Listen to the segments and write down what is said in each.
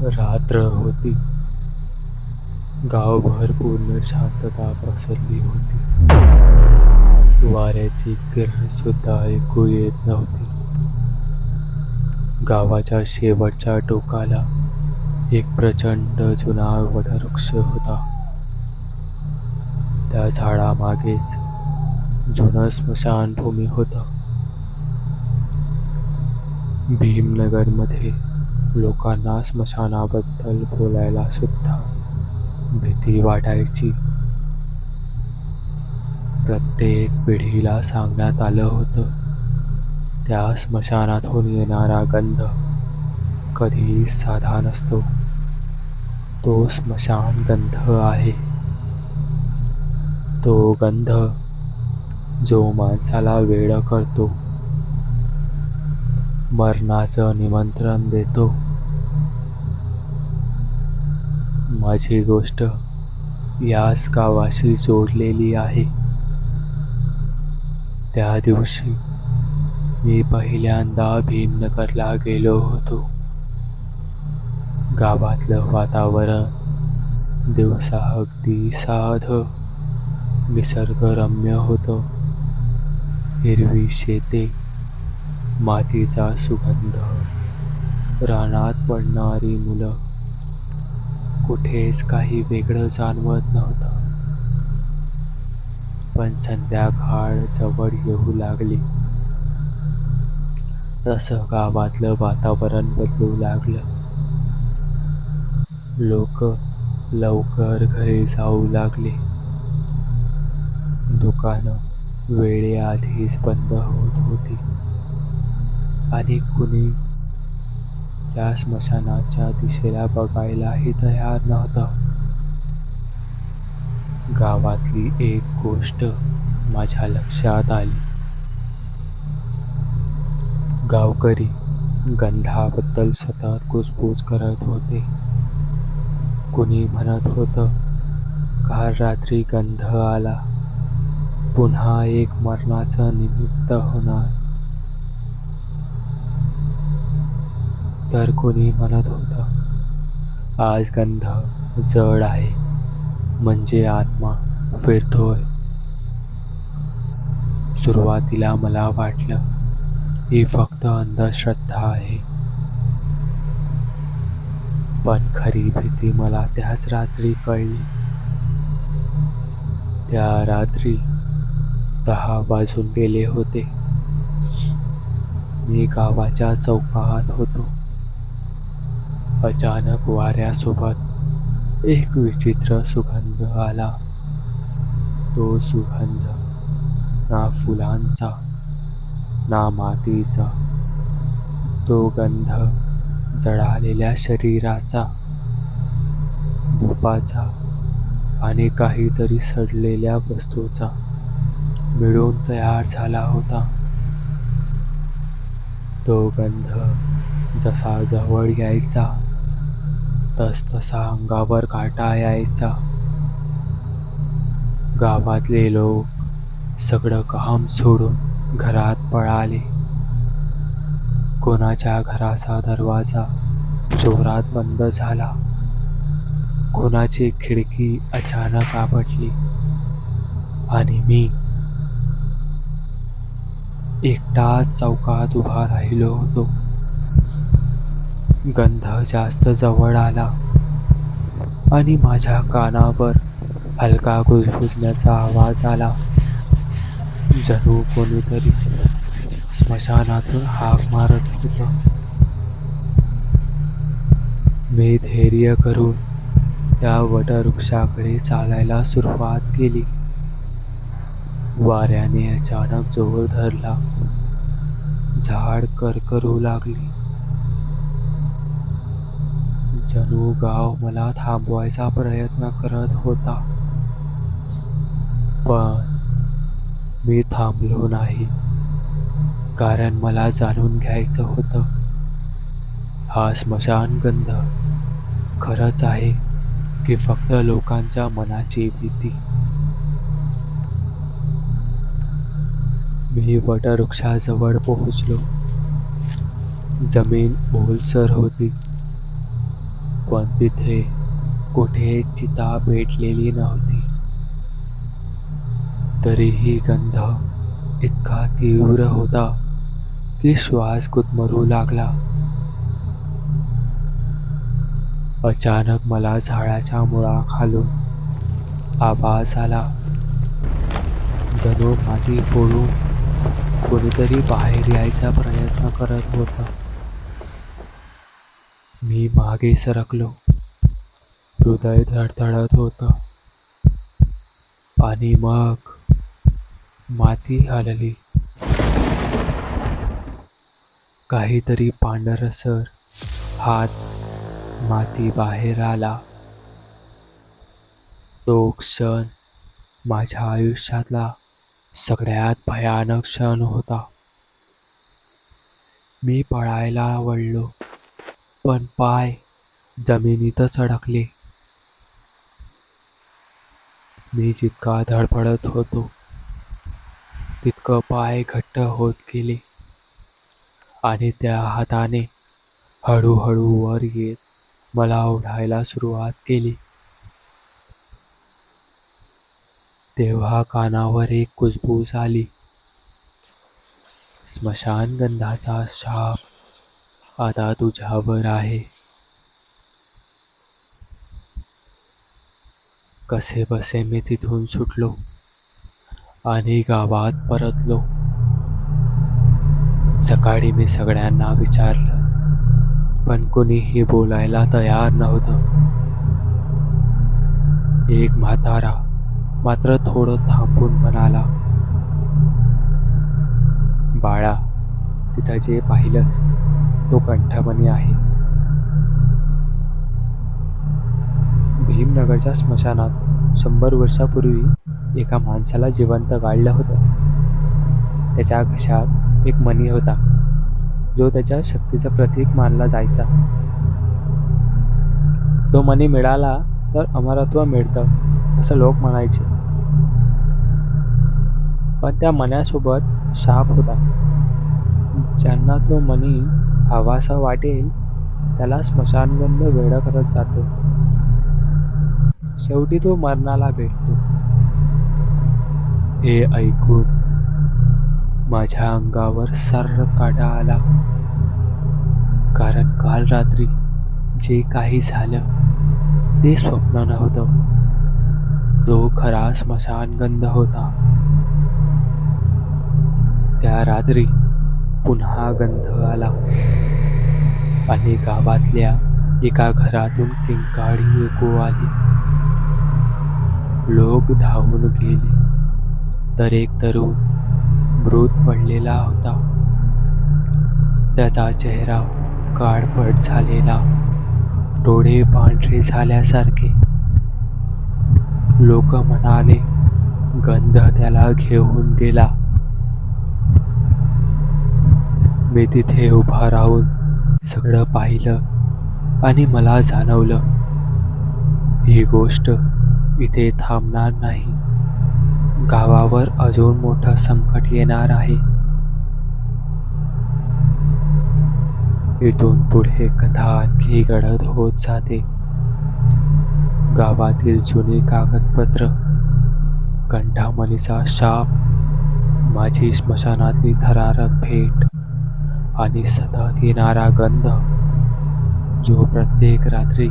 रात्र होती. गावभर पूर्ण शांतता पसरली होती. वाऱ्याची किरण सुद्धा ऐकू येत नव्हती. गावाच्या शेवटच्या टोकाला एक प्रचंड जुना वटवृक्ष होता. त्या झाडामागेच जुनं स्मशानभूमी होतं. भीमनगरमध्ये लोकांना स्मशानाबद्दल बोलायला सुद्धा भीती वाटायची. प्रत्येक पिढीला सांगण्यात आलं होतं, त्या स्मशानातून येणारा गंध कधीही साधा नसतो. तो स्मशान गंध आहे. तो गंध जो माणसाला वेडं करतो, मरणाचं निमंत्रण देतो. माझी गोष्ट याच गावाशी जोडलेली आहे. त्या दिवशी मी पहिल्यांदा भीमनगरला गेलो होतो. गावातलं वातावरण दिवसा अगदी साधं निसर्गरम्य होतं. हिरवी शेते, मातीचा सुगंध, रानात पडणारी मुलं, कुठेच काही वेगळं जाणवत नव्हतं. पण संध्याकाळ जवळ येऊ लागली तसं गावातलं वातावरण बदलू लागलं. लोक लवकर घरी जाऊ लागले. दुकानं वेळेआधीच बंद होत होती आणि कुणी त्या स्मशानाच्या दिशेला बघायलाही तयार नव्हतं. गावातली एक गोष्ट माझ्या लक्षात आली. गावकरी गंधाबद्दल सतत कुजबूज करत होते. कुणी म्हणत होतं, काल रात्री गंध आला, पुन्हा एक मरणाचं निमित्त होणार. तर कुणी म्हणत होतं, आज गंध जड आहे, म्हणजे आत्मा फिरतोय. सुरुवातीला मला वाटलं ही फक्त अंधश्रद्धा आहे. पण खरी भीती मला त्याच रात्री कळली. त्या रात्री 10 वाजून गेले होते. मी गावाच्या चौकात होतो. अचानक वाऱ्यासोबत एक विचित्र सुगंध आला. तो सुगंध ना फुलांचा ना मातीचा. तो गंध जळालेल्या शरीराचा, धुपाचा आणि काहीतरी सडलेल्या वस्तूचा मिळून तयार झाला होता. तो गंध जसा जवळ यायचा तसतसा अंगावर काटा यायचा. गावातले लोक सगळं काम सोडून घरात पळाले. कोणाच्या घराचा दरवाजा जोरात बंद झाला. कोणाची खिडकी अचानक आपटली आणि मी एकटाच चौकात उभा राहिलो होतो. गंध जास्त जवळ आला आणि माझ्या कानावर हलका कुजबुजण्याचा आवाज आला. जणू कोणीतरी स्मशानातून हाक मारत होतं. मी धैर्य करून त्या वटवृक्षाकडे चालायला सुरुवात केली. वाऱ्याने अचानक जोर धरला. झाड करकरू लागली. जणू गाव मला थांबवायचा प्रयत्न करत होता. पण मी थांबलो नाही, कारण मला जाणून घ्यायचं होतं, हा स्मशान गंध खरंच आहे की फक्त लोकांच्या मनाची भीती. मी वटवृक्षाजवळ पोहोचलो. जमीन ओलसर होती. पण तिथे कुठे चिता पेटलेली नव्हती. तरीही गंध इतका तीव्र होता की श्वास गुदमरू लागला. अचानक मला झाडाच्या मुळाखालून आवाज आला. जणू माती फोडून कोणीतरी बाहेर यायचा प्रयत्न करत होता. मी मागे सरकलो. हृदय धडधडत होतं. आणि मग माती हलली. काहीतरी पांढरसर हात माती बाहेर आला. तो क्षण माझ्या आयुष्यातला सगळ्यात भयानक क्षण होता. मी पळायला वळलो, पण पाय जमिनीतच अडकले. मी जितका धडपडत होतो तितकं पाय घट्ट होत गेले आणि त्या हाताने हळूहळू वर येत मला ओढायला सुरुवात केली. तेव्हा कानावर एक कुजबूज आली. स्मशानगंधाचा शाप आता तुझ्यावर आहे. कसेबसे मी तिथून सुटलो आणि गावात परतलो. सकाळी मी सगळ्यांना विचारलं, पण कुणीही बोलायला तयार नव्हतं. एक म्हातारा मात्र थोडं थांबून म्हणाला, बाळा, तिथं जे पाहिलंस तो कंठमणी आहे. भीमनगरच्या स्मशानात 100 वर्षापूर्वी एका माणसाला जिवंत गाडलं होतं. त्याच्या घशात एक मणी होता, जो त्याच्या शक्तीचं प्रतीक मानला जायचा. तो मणी मिळाला तर अमरत्व मिळतं असं लोक म्हणायचे. पण त्या मण्यासोबत शाप होता. ज्यांना तो मणी हवासा वाटेल त्याला स्मशानगंध वेडा करत जातो. शेवटी तो मरणाला भेटतो. हे ऐकून माझ्या अंगावर सर्र काटा आला. कारण काल रात्री जे काही झालं ते स्वप्न नव्हतं. तो खरा स्मशानगंध होता. त्या रात्री पुन्हा गंध आला आणि गावातल्या एका घरातून किंकाळी ऐकू आली. लोक धावून गेले तर एक तरुण मृत पडलेला होता. त्याचा चेहरा काळपट झालेला, डोळे पांढरे झाल्यासारखे. लोक म्हणाले, गंध त्याला घेऊन गेला. मी तिथे उभा राहून सगळं पाहिलं आणि मला जाणवलं, ही गोष्ट इथे थांबणार नाही. गावावर अजून मोठं संकट येणार आहे. इथून पुढे कथा आणखी गडद होत जाते. गावातील जुनी कागदपत्र, कंठामणीचा शाप, माझी स्मशानातली थरारक भेट आणि सतत येणारा गंध, जो प्रत्येक रात्री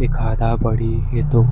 एखादा बळी घेतो.